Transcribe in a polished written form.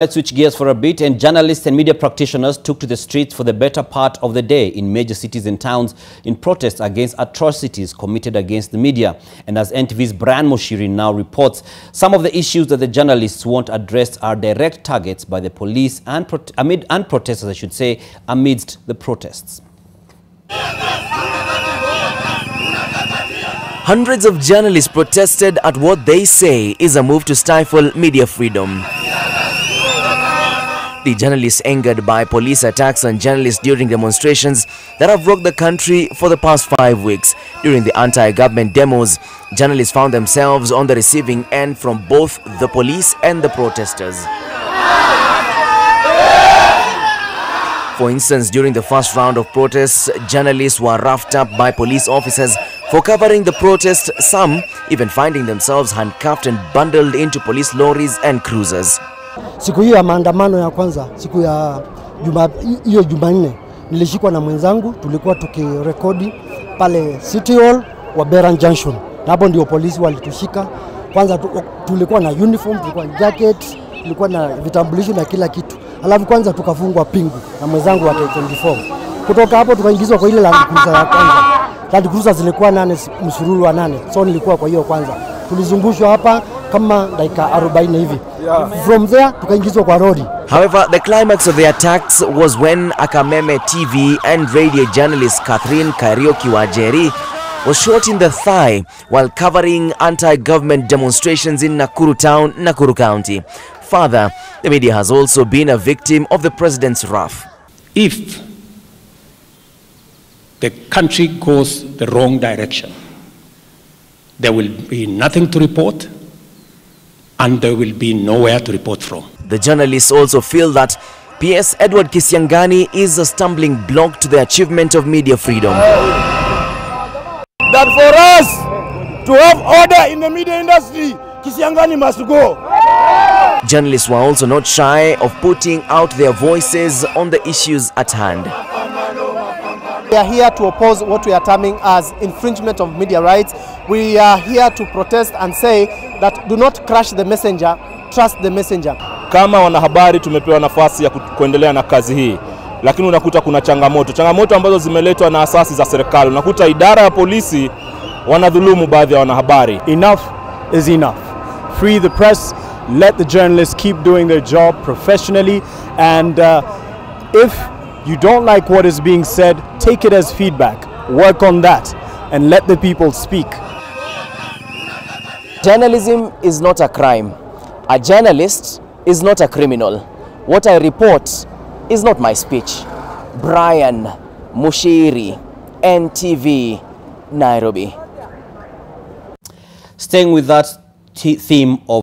Let's switch gears for a bit, and journalists and media practitioners took to the streets for the better part of the day in major cities and towns in protest against atrocities committed against the media. And as NTV's Brian Muchiri now reports, some of the issues that the journalists want addressed are direct targets by the police and protesters, I should say, amidst the protests. Hundreds of journalists protested at what they say is a move to stifle media freedom. The journalists angered by police attacks on journalists during demonstrations that have rocked the country for the past 5 weeks. During the anti-government demos, journalists found themselves on the receiving end from both the police and the protesters. For instance, during the first round of protests, journalists were roughed up by police officers for covering the protest, some even finding themselves handcuffed and bundled into police lorries and cruisers. Siku hii ya maandamano ya kwanza, siku ya Jumanne, nilishikwa na mwenzangu, tulikuwa tukirekodi pale City Hall wa Beran Junction. Na hapo ndio polisi walitushika. Kwanza tulikuwa na uniform, tulikuwa na jacket, tulikuwa na vitambulisho na kila kitu. Alafu kwanza tukafungwa pingu na mwenzangu wa K24. Kutoka hapo tukaingizwa kwa ile Land Cruiser ya kwanza. Land Cruiser zilikuwa 8, msururu wa 8. So nilikuwa kwa hiyo kwanza. Tulizungushwa hapa kama dakika 40 hivi. From there tukaingizwa kwa lori. However, the climax of the attacks was when Akameme TV and radio journalist Catherine Kariuki Wajeri was shot in the thigh while covering anti-government demonstrations in Nakuru Town, Nakuru County. Further, the media has also been a victim of the president's wrath. If the country goes the wrong direction, there will be nothing to report and there will be nowhere to report from. The journalists also feel that PS Edward Kisiangani is a stumbling block to the achievement of media freedom. That for us to have order in the media industry, Kisiangani must go. Journalists were also not shy of putting out their voices on the issues at hand. We are here to oppose what we are terming as infringement of media rights. We are here to protest and say that do not crush the messenger, trust the messenger. Kama wanahabari tumepewa nafasi ya kuendelea na kazi hii, lakini unakuta kuna changamoto ambazo zimeletwa na asasi za serikali. Unakuta idara ya polisi wanadhulumu baadhi ya wanahabari. Enough is enough. Free the press, let the journalists keep doing their job professionally, and if you don't like what is being said, take it as feedback, work on that, and let the people speak. Journalism is not a crime. A journalist is not a criminal. What I report is not my speech. Brian Muchiri, NTV, Nairobi. Staying with that theme of